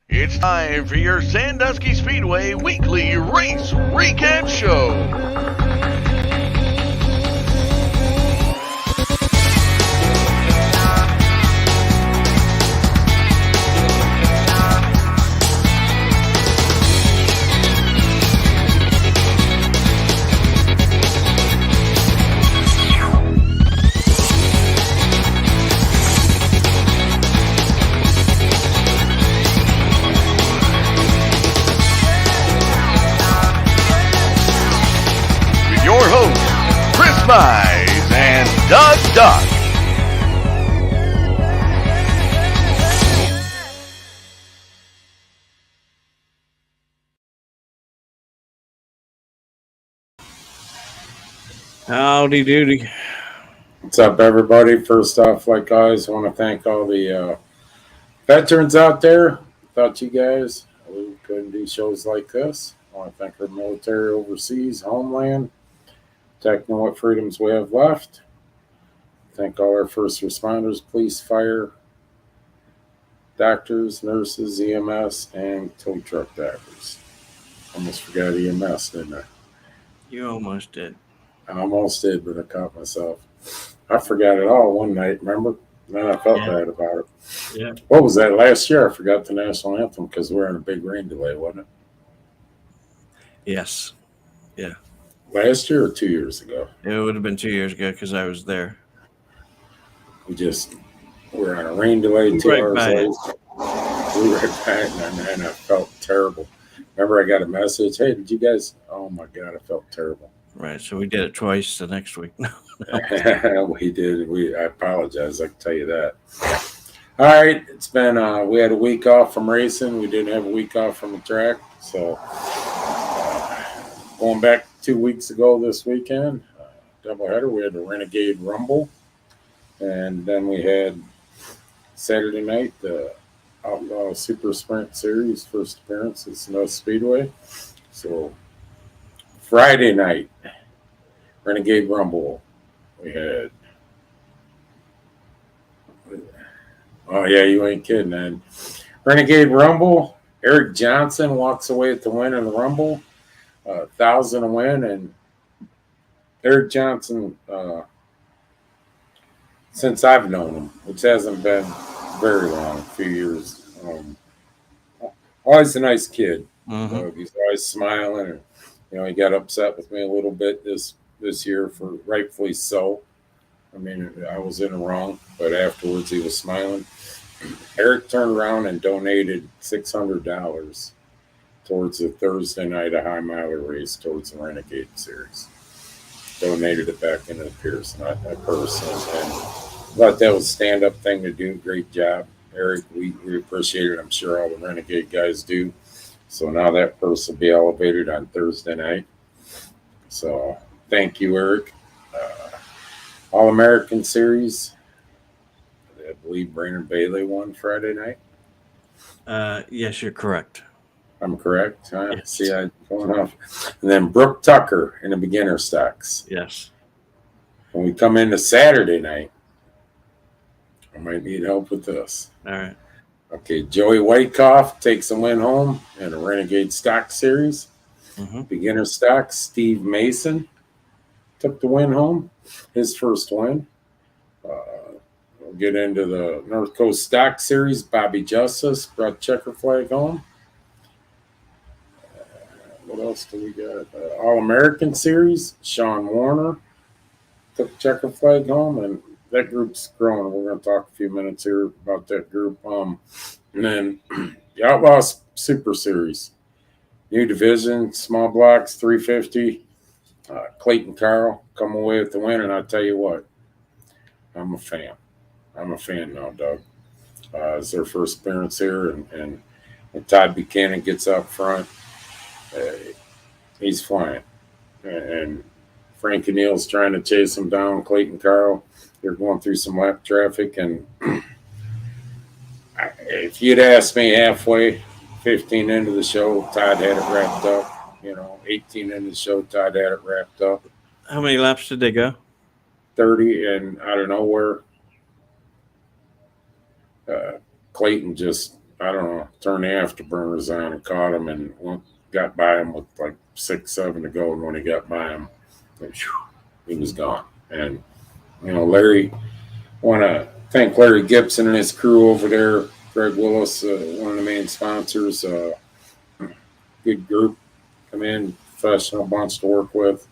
It's time for your Sandusky Speedway weekly race recap show. Your hosts, Chris Mize and Doug Duck. Howdy doody. What's up, everybody? First off, like always, I want to thank all the veterans out there. Without you guys, we couldn't do shows like this. I want to thank our military overseas, homeland, protecting what freedoms we have left. Thank all our first responders, police, fire, doctors, nurses, EMS, and tow truck drivers. Almost forgot EMS, didn't I? You almost did. I almost did, but I caught myself. I forgot it all one night, remember? Then I felt bad about it. Yeah. What was that? Last year I forgot the national anthem because we were in a big rain delay, wasn't it? Yes. Yeah. Last year or 2 years ago? It would have been 2 years ago because I was there. We're on a rain delay, 2 hours by late. We were right back, and I felt terrible. Remember, I got a message, hey, did you guys? Oh, my God, I felt terrible. Right. So we did it twice the next week. We did. I apologize. I can tell you that. All right. It's been, we had a week off from racing. We didn't have a week off from the track. So going back 2 weeks ago this weekend, doubleheader, we had the Renegade Rumble. And then we had Saturday night, the Outlaw Super Sprint Series, first appearance at Sandusky Speedway. So Friday night, Renegade Rumble. We had, oh yeah, you ain't kidding, man. Renegade Rumble, Eric Johnson walks away with the win in the Rumble, 1,000 a win, and Eric Johnson, since I've known him, which hasn't been very long, a few years, always a nice kid. Mm-hmm. He's always smiling, and he got upset with me a little bit this year, for rightfully so. I mean, I was in the wrong, but afterwards he was smiling. Eric turned around and donated $600 towards the Thursday night a high miler race towards the Renegade Series. Donated it back into the Pearson, that person, and thought that was a stand-up thing to do. Great job, Eric. We appreciate it. I'm sure all the Renegade guys do. So now that purse will be elevated on Thursday night. So thank you, Eric. All-American Series. I believe Brandon Bailey won Friday night. Yes, you're correct. I'm correct. Huh? Yes. See, I'm going off. And then Brooke Tucker in the beginner stocks. Yes. When we come into Saturday night, I might need help with this. All right. Okay, Joey Wyckoff takes a win home in a Renegade Stock Series. Mm-hmm. Beginner stock, Steve Mason took the win home, his first win. We'll get into the North Coast Stock Series. Bobby Justice brought checker flag home. What else do we got? All-American Series, Sean Warner took checker flag home, and that group's growing. We're going to talk a few minutes here about that group. And then the Outlaw Super Series, new division, small blocks, 350. Clayton Carl come away with the win, and I tell you what, I'm a fan. I'm a fan now, Doug. It's their first appearance here, and Todd Buchanan gets up front. He's flying. And Frankie Neal's trying to chase him down, Clayton Carl. They're going through some lap traffic, and if you'd asked me halfway, 15 into the show, Todd had it wrapped up. 18 into the show, Todd had it wrapped up. How many laps did they go? 30, and out of nowhere, Clayton just I don't know, turned the afterburners on and caught him and got by him with like 6, 7 to go. And when he got by him, he was gone. And, Larry, want to thank Larry Gibson and his crew over there. Greg Willis, one of the main sponsors. Good group. Come in, professional bunch to work with.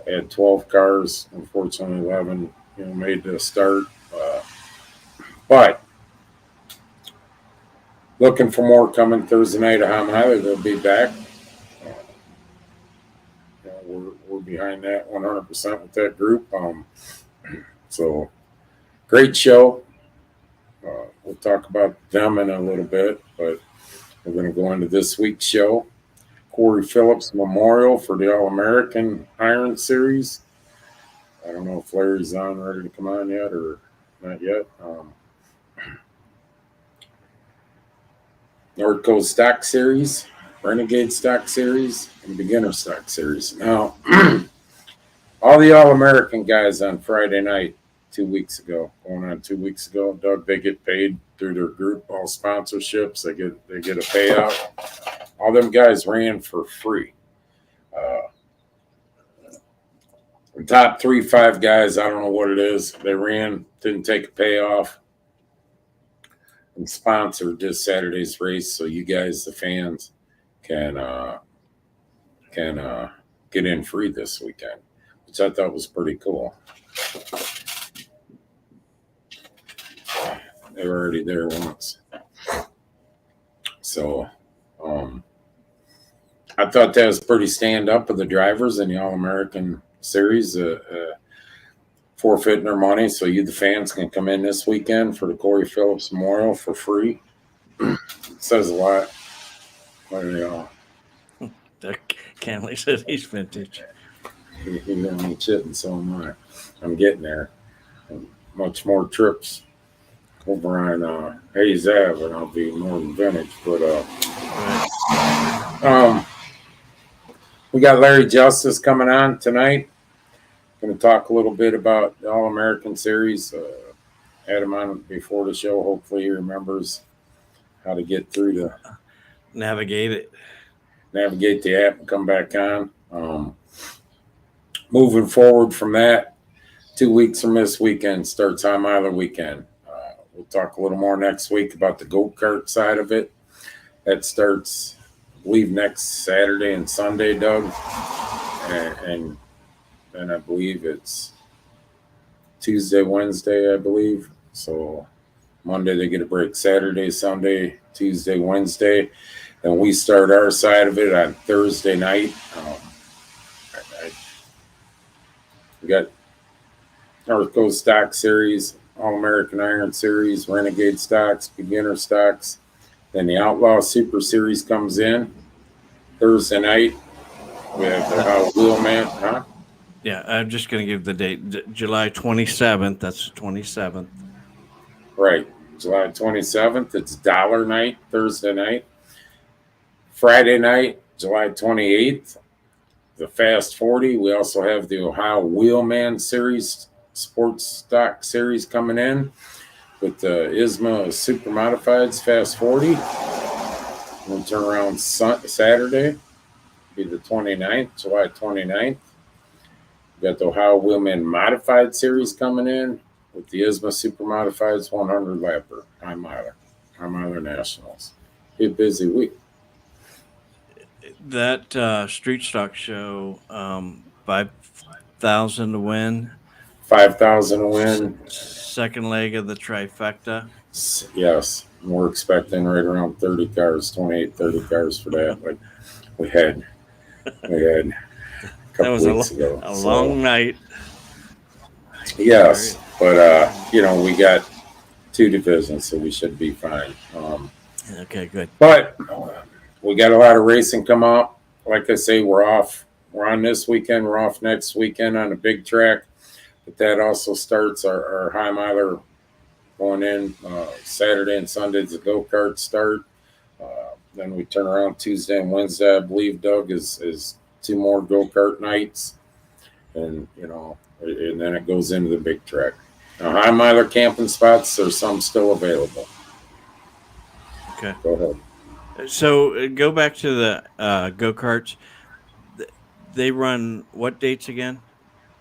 Had 12 cars. Unfortunately, 11, made the start. But looking for more coming Thursday night at High Mile. They'll be back. We're behind that 100% with that group. So great show. We'll talk about them in a little bit, but we're going to go into this week's show. Corey Phillips Memorial for the All-American Iron Series. I don't know if Larry's on, ready to come on yet or not yet. North Coast Stock Series, Renegade Stock Series, and Beginner Stock Series. Now, all the All-American guys on Friday night, 2 weeks ago, Doug, they get paid through their group, all sponsorships. They get a payout. All them guys ran for free. The top 3-5 guys, I don't know what it is. They ran, didn't take a payoff, and sponsored this Saturday's race, so you guys, the fans, can get in free this weekend, which I thought was pretty cool. They were already there once. So I thought that was pretty stand up of the drivers in the All-American Series, forfeiting their money so you, the fans, can come in this weekend for the Corey Phillips Memorial for free. It says a lot. Canley said he's vintage. He's going to be chitting, so am I. I'm getting there. And much more trips over on Hayes Ave, and I'll be more than vintage. But we got Larry Justice coming on tonight. Going to talk a little bit about the All-American Series. Had him on before the show. Hopefully he remembers how to get through to navigate the app and come back on. Moving forward from that, 2 weeks from this weekend starts High Miler weekend. We'll talk a little more next week about the go-kart side of it. That starts, I believe, next Saturday and Sunday, Doug. And then I believe it's Tuesday, Wednesday, I believe. So Monday they get a break. Saturday, Sunday, Tuesday, Wednesday. Then we start our side of it on Thursday night. We got North Coast Stock Series, All-American Iron Series, Renegade Stocks, Beginner Stocks. Then the Outlaw Super Series comes in Thursday night. We have the Wheelman, huh? Yeah, I'm just going to give the date. July 27th. That's the 27th. Right. July 27th. It's Dollar Night, Thursday night. Friday night, July 28th, the Fast 40. We also have the Ohio Wheelman Series, Sports Stock Series coming in with the ISMA SUPERMODIFIEDS Fast 40. We'll turn around Saturday, be the 29th, July 29th. We got the Ohio Wheelman Modified Series coming in with the ISMA SUPERMODIFIEDS 100 lapper, High Miler Nationals. Be a busy week. That street stock show, 5,000 to win. 5,000 to win. Second leg of the trifecta. Yes. We're expecting right around 30 cars, 28, 30 cars for that. Like we had a couple weeks ago. A long night. Yes. But, we got 2 divisions, so we should be fine. Okay, good. But we got a lot of racing come up. Like I say, we're off. We're on this weekend. We're off next weekend on a big track. But that also starts our High Miler going in Saturday and Sunday. The go-kart start. Then we turn around Tuesday and Wednesday, I believe, Doug, is 2 more go-kart nights. And, and then it goes into the big track. Now, High Miler camping spots, there's some still available. Okay. Go ahead. So go back to the go-karts. They run what dates again?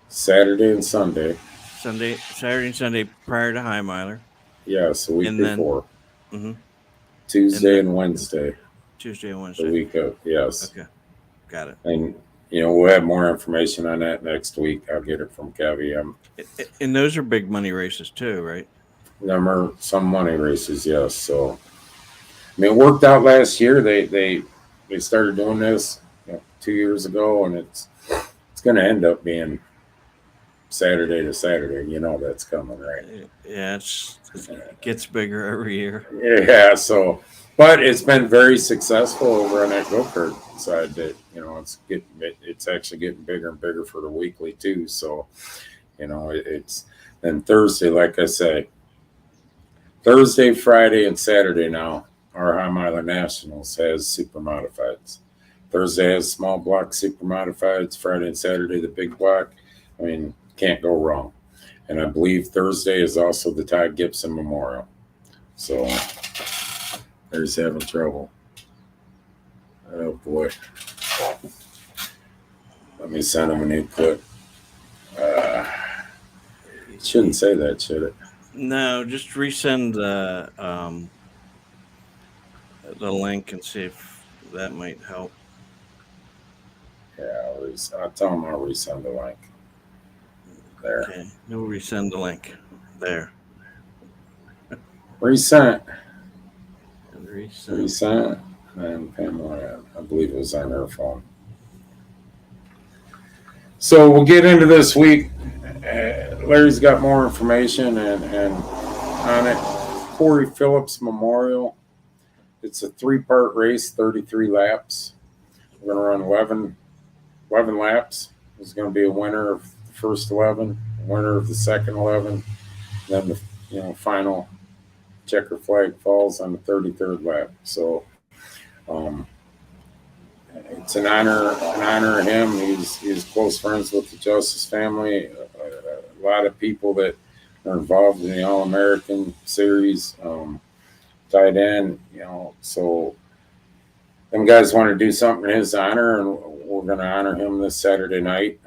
Saturday and Sunday. Saturday and Sunday prior to High Miler. Yes, a week And then- before. Mhm. Tuesday and Wednesday. Tuesday and The Wednesday. week of, yes. Okay. Got it. And, we'll have more information on that next week. I'll get it from Kevy. And those are big money races too, right? Them are some money races, yes. So, it worked out last year. They started doing this 2 years ago, and it's going to end up being Saturday to Saturday. That's coming, right? Yeah, it gets bigger every year. Yeah, so, but it's been very successful over on that go-kart side. That it's actually getting bigger and bigger for the weekly too. So, it's then Thursday, like I say, Thursday, Friday, and Saturday now. Our High Miler Nationals has super modifieds. Thursday has small block super modifieds. Friday and Saturday the big block. Can't go wrong. And I believe Thursday is also the Todd Gibson Memorial. So there's having trouble. Oh boy. Let me send him a new clip. Shouldn't say that, should it? No, just resend the link and see if that might help. Yeah, I'll tell him I'll resend the link. There. Okay, we'll resend the link. There. Resent. Resend. Resent. And Pamela, I believe it was on her phone. So we'll get into this week. Larry's got more information and on it. Corey Phillips Memorial. It's a 3-part race, 33 laps. We're going to run 11 laps. There's going to be a winner of the first 11, a winner of the second 11, then the final checker flag falls on the 33rd lap. So it's an honor of him. He's close friends with the Justice family. A lot of people that are involved in the All-American Series tied in, so them guys want to do something in his honor, and we're going to honor him this Saturday night.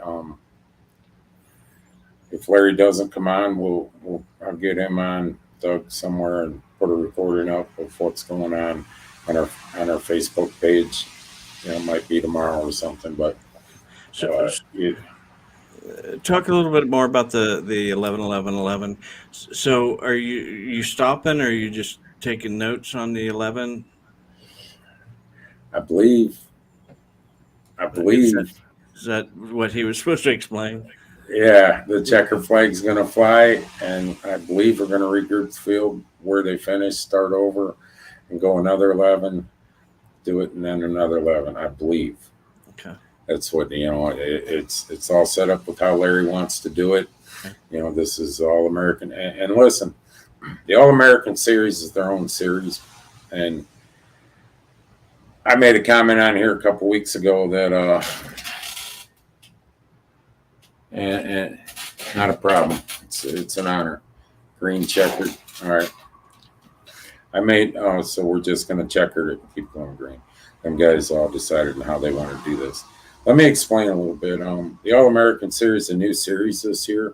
If Larry doesn't come on, I'll get him on, Doug, somewhere, and put a recording up of what's going on our Facebook page. It might be tomorrow or something, but talk a little bit more about the 11-11-11. So are you stopping, or are you just taking notes on the 11? I believe. Is that what he was supposed to explain? Yeah, the checker flag's going to fly, and I believe we're going to regroup the field where they finish, start over, and go another 11, do it, and then another 11, I believe. Okay. That's what, it's all set up with how Larry wants to do it. Okay. This is All-American. And listen, the All-American Series is their own series, and I made a comment on here a couple weeks ago that and not a problem. It's an honor. Green checkered. All right. I made so we're just going to checker it and keep going green. Them guys all decided on how they want to do this. Let me explain a little bit. The All-American Series, a new series this year.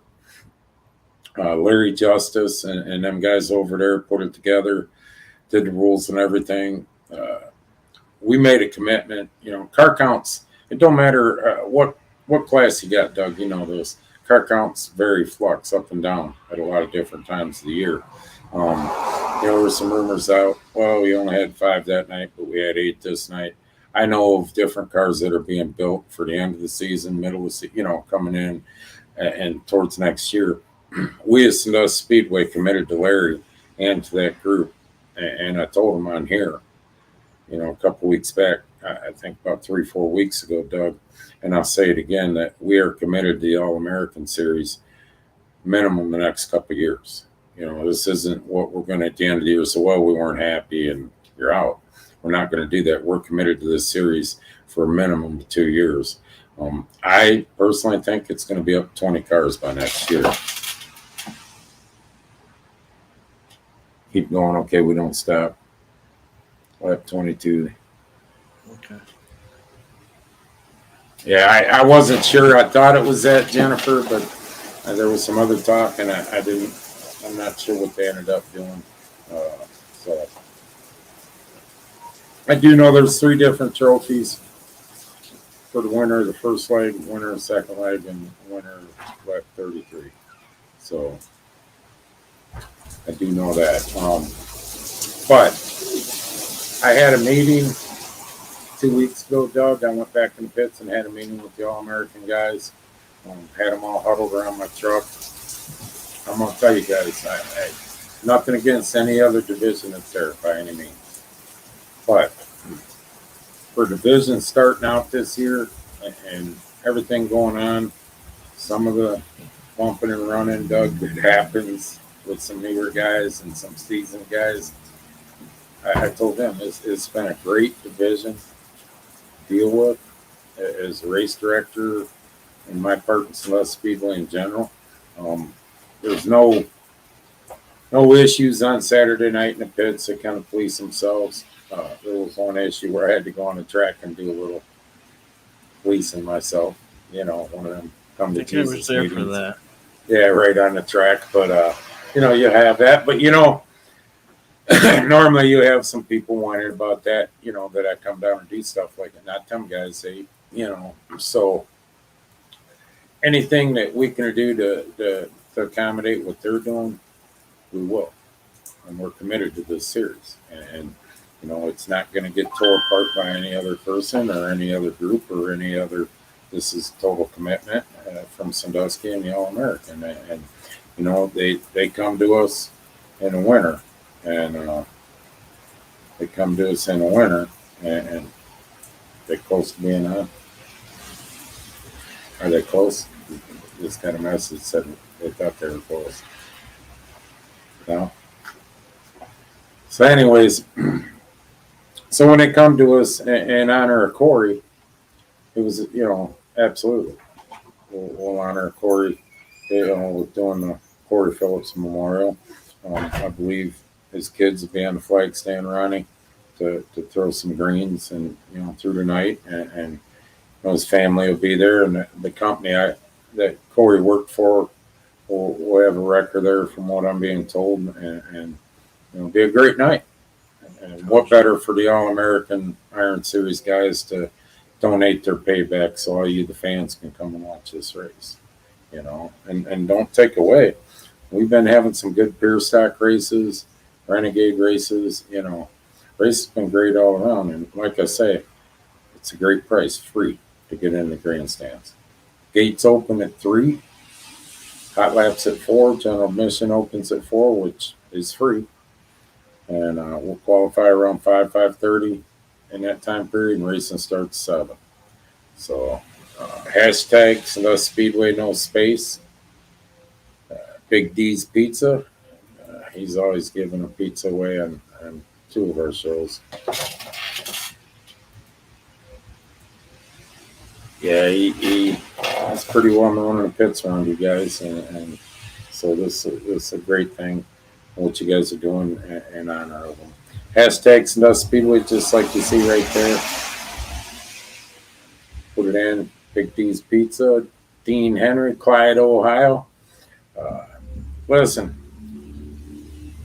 Larry Justice and them guys over there put it together, did the rules and everything. We made a commitment. Car counts. It don't matter what class you got, Doug. You know this. Car counts vary, flux up and down at a lot of different times of the year. There were some rumors out. Well, we only had 5 that night, but we had 8 this night. I know of different cars that are being built for the end of the season, middle of the season, coming in and towards next year. We as Sandusky Speedway committed to Larry and to that group, and I told him on here, a couple weeks back, I think about 3-4 weeks ago, Doug, and I'll say it again, that we are committed to the All-American Series minimum the next couple of years. This isn't what we're going to at the end of the year say, well, we weren't happy and you're out. We're not going to do that. We're committed to this series for a minimum of 2 years. I personally think it's going to be up 20 cars by next year. Keep going. Okay, we don't stop. lap 22. Okay. Yeah, I wasn't sure. I thought it was that, Jennifer, but there was some other talk, and I'm not sure what they ended up doing. So I do know there's 3 different trophies for the winner of the first leg, winner of the second leg, and winner of lap 33. So I do know that. But I had a meeting 2 weeks ago, Doug. I went back in the pits and had a meeting with the All-American guys. Had them all huddled around my truck. I'm going to tell you guys, I nothing against any other division that's there by any means. But for divisions starting out this year and everything going on, some of the bumping and running, Doug, that happens with some newer guys and some seasoned guys, I told them it's been a great division to deal with as a race director in my part in Sandusky Speedway in general. There's no issues on Saturday night in the pits. They kind of police themselves. There was one issue where I had to go on the track and do a little policing myself. You know, one of them come to I think I Jesus was there meetings. for that. Yeah, right on the track. But, you know, you have that. But, you know, normally you have some people whining about that, you know, that I come down and do stuff like it. Not them guys, they, you know, so anything that we can do to accommodate what they're doing, we will. And we're committed to this series. And you know, it's not going to get torn apart by any other person or any other group or any other. This is total commitment from Sandusky and the All-American. And you know, they come to us in the winter. And they come to us in the winter. And they're close to being on. Are they close? This kind of message said they thought they were close. No. So, anyways, so when they come to us in honor of Corey, it was, you know, absolutely. We'll honor Corey. We're doing the Corey Phillips Memorial. I believe his kids will be on the flag stand, Ronnie, to throw some greens and, you know, through the night. And you know, his family will be there, and the company that Corey worked for will have a record there, from what I'm being told, and you know, be a great night. And what better for the All-American Iron Series guys to donate their payback so all you, the fans, can come and watch this race, you know, and don't take away. We've been having some good beer stock races, Renegade races, you know, race has been great all around. And like I say, it's a great price, free to get in the grandstands. Gates open at 3, hot laps at 4, general admission opens at 4, which is free. And we'll qualify around 5:30 in that time period, and racing starts 7. So hashtag Sandusky Speedway no space. Big D's Pizza. He's always giving a pizza away on 2 of our shows. Yeah, he's pretty well known in the pits around you guys, and so this is a great thing, what you guys are doing in honor of them. Hashtag Sandusky Speedway, just like you see right there. Put it in. Big D's Pizza, Dean Henry, Clyde, Ohio. Listen,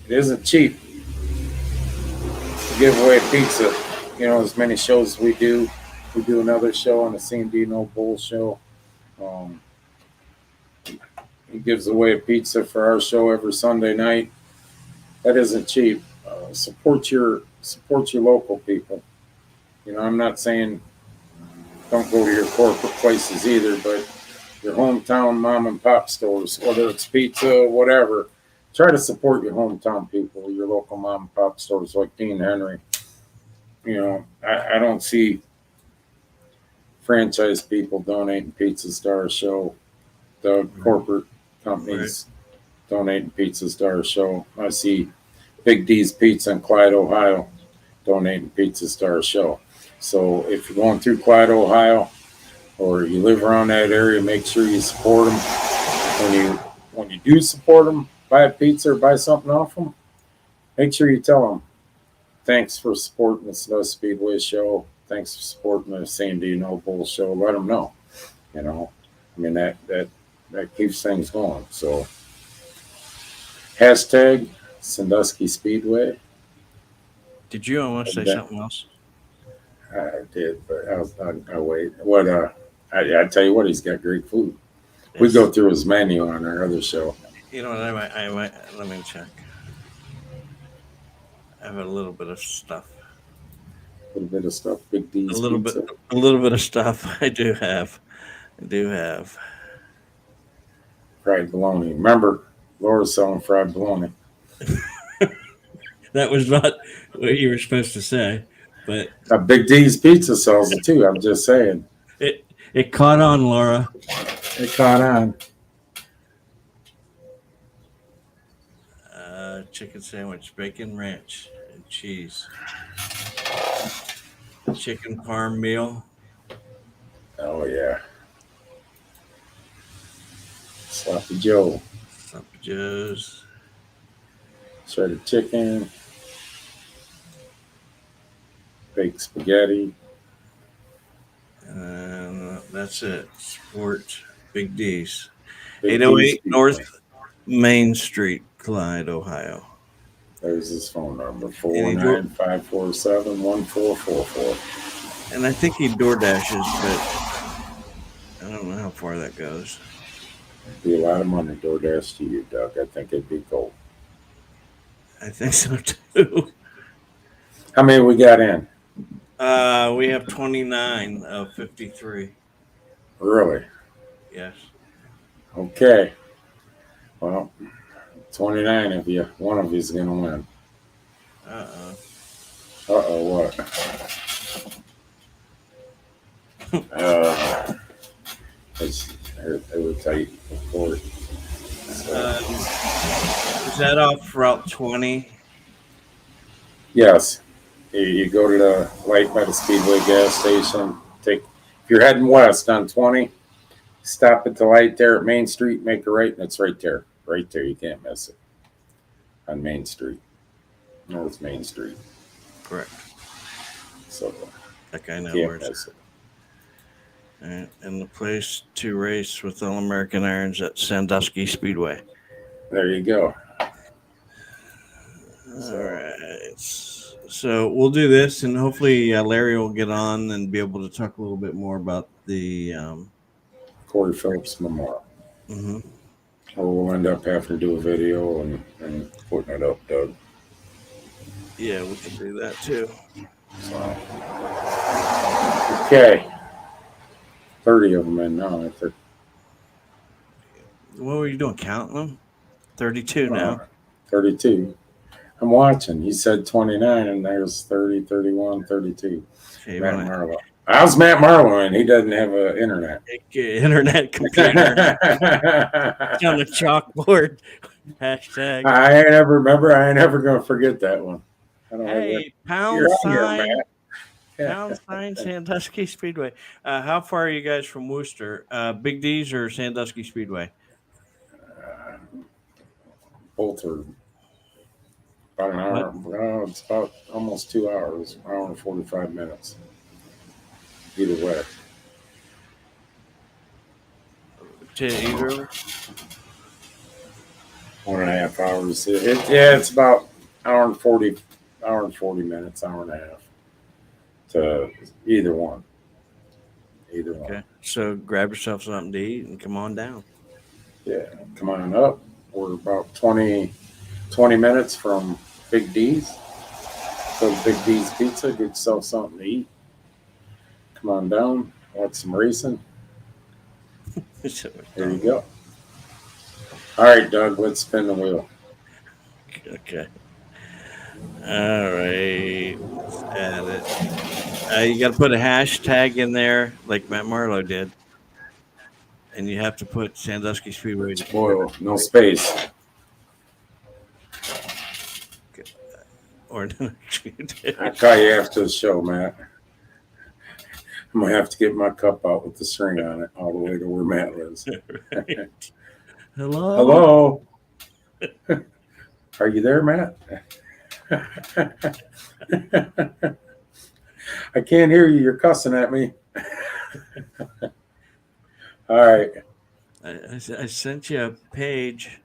it isn't cheap to give away pizza. You know, as many shows as we do. We do another show on the C&D No Bull show. He gives away a pizza for our show every Sunday night. That isn't cheap. Support your local people. You know, I'm not saying don't go to your corporate places either, but your hometown mom and pop stores, whether it's pizza, whatever, try to support your hometown people, your local mom and pop stores like Dean Henry. You know, I don't see franchise people donating pizzas to our show. The corporate companies donating pizzas to our show. I see Big D's Pizza in Clyde, Ohio, donating pizzas to our show. So if you're going through Clyde, Ohio, or you live around that area, make sure you support them. When you do support them, buy a pizza or buy something off them, make sure you tell thanks for supporting the Sandusky Speedway show. Thanks for supporting the Sandy Noble show. Let them know. You know, I mean, that keeps things going. So, hashtag Sandusky Speedway. Did you almost say something else? I did, but I wait. What? I tell you what, he's got great food. Yes. We go through his menu on our other show. You know what? I might. Let me check. I have a little bit of stuff. A little bit of stuff. Big D's. A little bit of stuff. I do have. Fried bologna. Remember, Laura's selling fried bologna. That was not what you were supposed to say, but Big D's Pizza sells it too. I'm just saying. It caught on, Laura. It caught on. Chicken sandwich, bacon ranch, and cheese. Chicken parm meal. Oh yeah. Sloppy Joe. Sloppy Joe's. Shredded chicken. Baked spaghetti. And that's it. Sport Big D's. Big 808 D's North Main Street, Clyde, Ohio. There's his phone number, 49547-1444. And I think he door dashes, but I don't know how far that goes. It'd be a lot of money DoorDash to you, Doug. I think it'd be cool. I think so too. How many we got in? We have 29 of 53. Really? Yes. Okay. Well, 29 of you. One of you is going to win. What? They were tight before. So. Is that off Route 20? Yes. You go to the light by the Speedway gas station. If you're heading west on 20, stop at the light there at Main Street, make a right, and it's right there. Right there. You can't miss it. On Main Street. North Main Street. Correct. So, like I know where it's at. And the place to race with All American Irons at Sandusky Speedway. There you go. All right. So we'll do this, and hopefully Larry will get on and be able to talk a little bit more about the Corey Phillips Memorial. Mm-hmm. Or we'll end up having to do a video and putting it up, Doug. Yeah, we can do that too. So. Okay. 30 of them in now, I think. What were you doing? Counting them? 32 now. 32. I'm watching. He said 29, and there's 30, 31, 32. Okay, Matt Marlowe. How's Matt Marlowe in? He doesn't have an internet. Internet computer. It's on the chalkboard. Hashtag. I ain't ever going to forget that one. Hey, pound sign Sandusky Speedway. How far are you guys from Worcester? Big D's or Sandusky Speedway? Both are about an hour. No, it's about almost 2 hours, an hour and 45 minutes. Either way. To either? 1.5 hours. It's about hour and 40 minutes, hour and a half. To either one. Either one. Okay. So grab yourself something to eat and come on down. Yeah, come on up. We're about 20 minutes from Big D's. So Big D's Pizza, get yourself something to eat. Come on down, watch some racing. There you go. All right, Doug, let's spin the wheel. Okay. All right. Let's add it. You got to put a hashtag in there like Matt Marlowe did. And you have to put Sandusky Speedway. Oil, no space. Okay. Or I'll call you after the show, Matt. I'm going to have to get my cup out with the string on it all the way to where Matt lives. Right. Hello? Are you there, Matt? I can't hear you. You're cussing at me. All right. I sent you a page.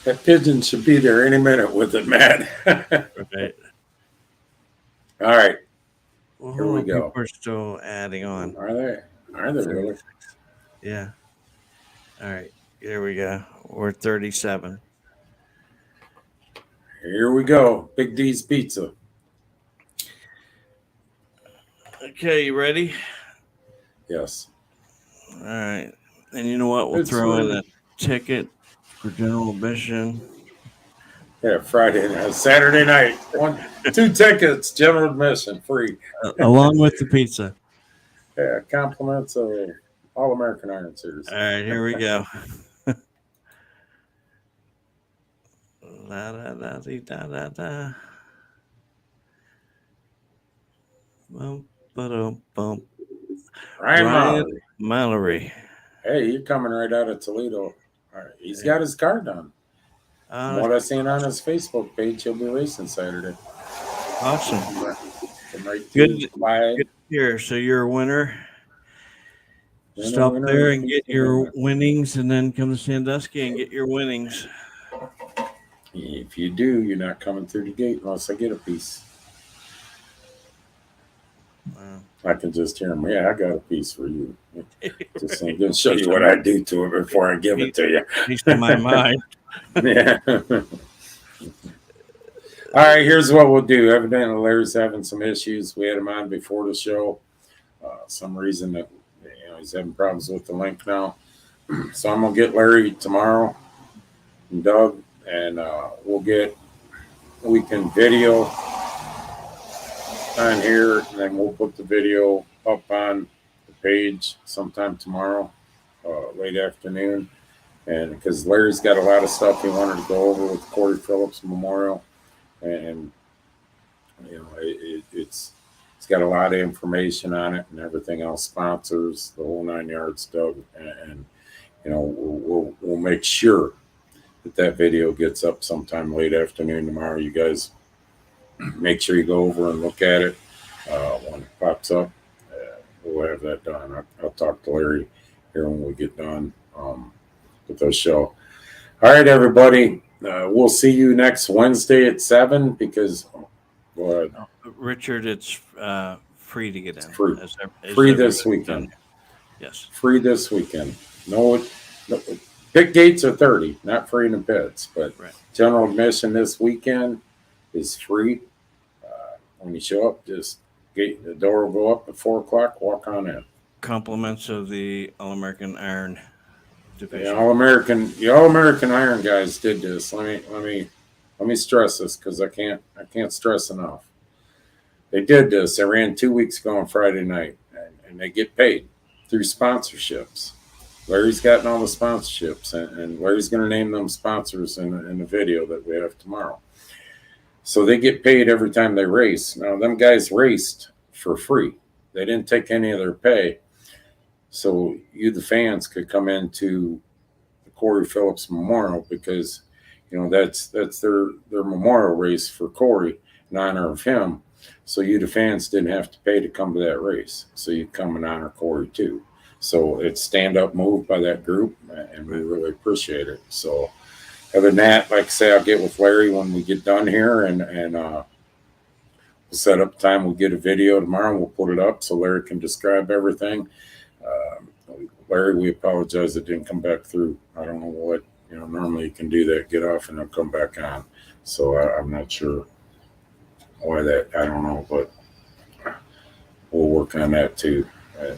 That pigeon should be there any minute with it, Matt. Right. All right. Well, Here we go. People are still adding on. Are they? Are they really? Yeah. All right. Here we go. We're 37. Here we go. Big D's Pizza. Okay, you ready? Yes. All right. And you know what? We'll It's throw in ready. a ticket for general admission. Yeah, Friday night, Saturday night. 2 tickets, general admission, free. Along with the pizza. Yeah, compliments of All American Iron Series. All right, here we go. La da da dee, da da da. Bum, ba-dum, bum. Ryan Mallory. Hey, you're coming right out of Toledo. All right. He's got his car done. From what I've seen on his Facebook page, he'll be racing Saturday. Awesome. Good here. So you're a winner. Stop there and get your winnings, and then come to Sandusky and get your winnings. If you do, you're not coming through the gate unless I get a piece. Wow. I can just hear him. Yeah, I got a piece for you. Just I'm going to show you what I do to it before I give it to you. Piece of my mind. Yeah. All right, here's what we'll do. Evidently, Larry's having some issues. We had him on before the show. Some reason that he's having problems with the link now. So I'm gonna get Larry tomorrow and Doug, and we can video on here, and then we'll put the video up on the page sometime tomorrow, late afternoon. And because Larry's got a lot of stuff he wanted to go over with Corey Phillips Memorial, and it's got a lot of information on it and everything else, sponsors, the whole 9 yards, Doug, and we'll make sure that video gets up sometime late afternoon tomorrow. You guys make sure you go over and look at it when it pops up. We'll have that done. I'll talk to Larry here when we get done with the show. All right, everybody. We'll see you next Wednesday at 7 because go ahead. Richard, it's free to get in. Free. Free this weekend. Done. Yes. Free this weekend. No, pit gates are 30, not free in the pits, but general admission this weekend is free. When you show up, just the door will go up at 4 o'clock. Walk on in. Compliments of the All-American Iron division. The All-American Iron guys did this. Let me stress this because I can't stress enough. They did this. They ran 2 weeks ago on Friday night, and they get paid through sponsorships. Larry's gotten all the sponsorships, and Larry's going to name them sponsors in the video that we have tomorrow. So they get paid every time they race. Now, them guys raced for free. They didn't take any of their pay. So you, the fans, could come into the Corey Phillips Memorial because, that's their memorial race for Corey in honor of him. So you, the fans, didn't have to pay to come to that race. So you come and honor Corey too. So it's stand-up move by that group, and we really appreciate it. So other than that, like I say, I'll get with Larry when we get done here, and we'll set up time. We'll get a video tomorrow, and we'll put it up so Larry can describe everything. Larry, we apologize it didn't come back through. I don't know what, normally you can do that, get off, and then come back on. So I'm not sure why that, I don't know, but we'll work on that too. I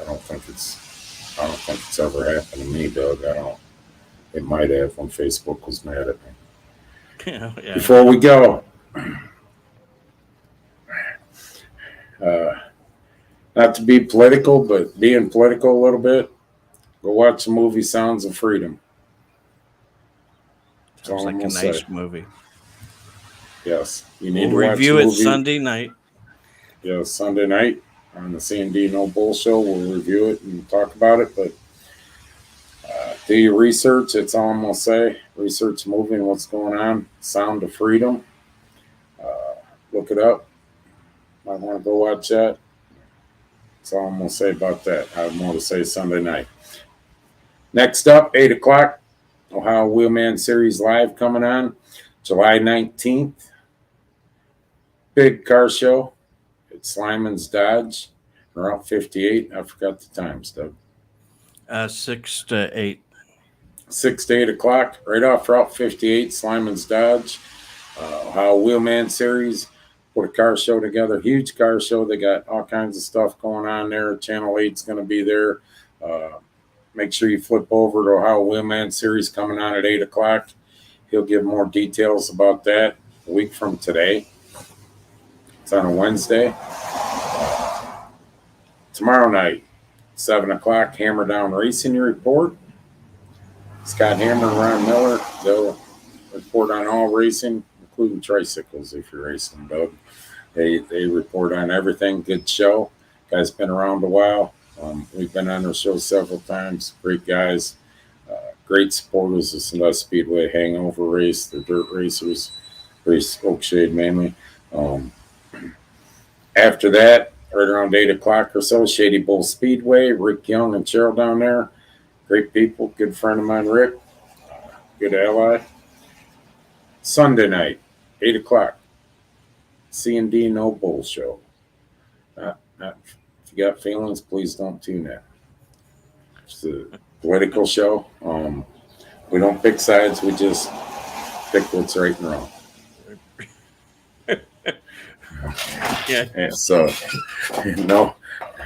don't think it's ever happened to me, Doug. It might have when Facebook was mad at me. Yeah. Before we go, not to be political, but being political a little bit, go watch the movie Sounds of Freedom. Sounds like a nice movie. Yes. You need to watch review it movie. Sunday night. Yes, Sunday night on the C&D No Bull Show. We'll review it and talk about it, but do your research. That's all I'm going to say. research movie and what's going on. Sound of Freedom. Look it up. Might want to go watch that. That's all I'm going to say about that. I have more to say Sunday night. Next up, 8 o'clock, Ohio Wheelman Series Live coming on July 19th. Big car show at Slyman's Dodge, Route 58. I forgot the times, Doug. 6 to 8. 6 to 8 o'clock, right off Route 58, Slyman's Dodge. Ohio Wheelman Series. Put a car show together, huge car show. They got all kinds of stuff going on there. Channel 8's going to be there. Make sure you flip over to Ohio Wheelman Series coming on at 8 o'clock. He'll give more details about that a week from today. It's on a Wednesday. Tomorrow night, 7 o'clock, Hammer Down Racing Report. Scott Hammer and Ron Miller, they'll report on all racing, including tricycles if you're racing, Doug. They report on everything. Good show. Guys been around a while. We've been on their show several times. Great guys. Great supporters of Sandusky Speedway Hangover Race. They're dirt racers. Race Oakshade mainly. After that, right around 8 o'clock or so, Shady Bull Speedway. Rick Young and Cheryl down there. Great people. Good friend of mine, Rick. Good ally. Sunday night, 8 o'clock. C&D No Bull Show. If you got feelings, please don't tune in. It's a political show. We don't pick sides. We just pick what's right and wrong. Yeah. And so, no,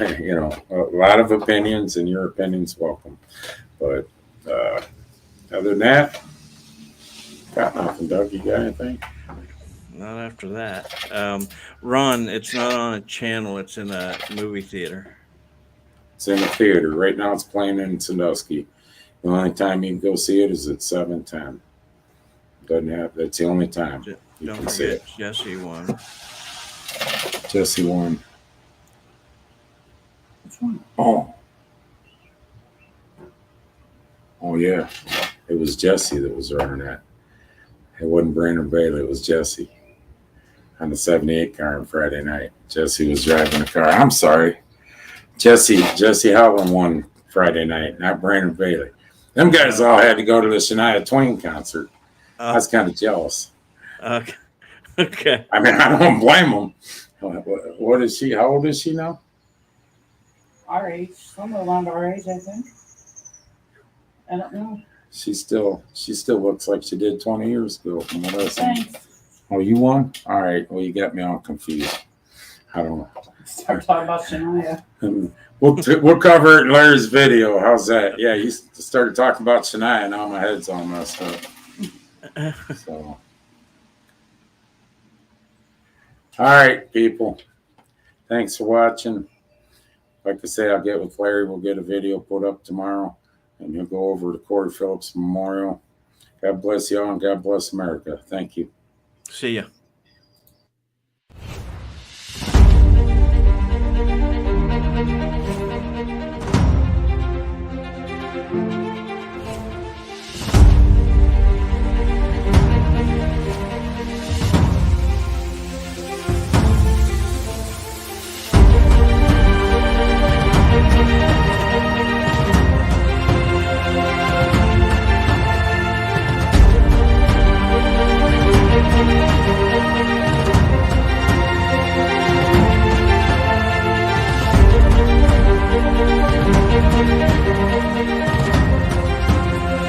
a lot of opinions, and your opinion's welcome. But other than that, got nothing. Doug, you got anything? Not after that. Ron, it's not on a channel. It's in a movie theater. It's in the theater. Right now it's playing in Sandusky. The only time you can go see it is at 7:10. Doesn't have. That's the only time you Don't can see forget it. Jesse won. Jesse won. Which one? Oh, yeah. It was Jesse that was running that. It wasn't Brandon Bailey. It was Jesse on the 78 car on Friday night. Jesse was driving the car. I'm sorry. Jesse Howland won Friday night, not Brandon Bailey. Them guys all had to go to the Shania Twain concert. I was kind of jealous. Okay. I mean, I don't blame them. What is she? How old is she now? Our age, somewhere around our age, I think. I don't know. She still looks like she did 20 years ago from what I saw. Thanks. Oh, you won? All right. Well, you got me all confused. I don't know. Start talking about Shania. We'll cover it in Larry's video. How's that? Yeah, you started talking about Shania. Now my head's all messed up. So, all right, people. Thanks for watching. Like I say, I'll get with Larry. We'll get a video put up tomorrow, and he'll go over to Corey Phillips Memorial. God bless y'all, and God bless America. Thank you. See ya.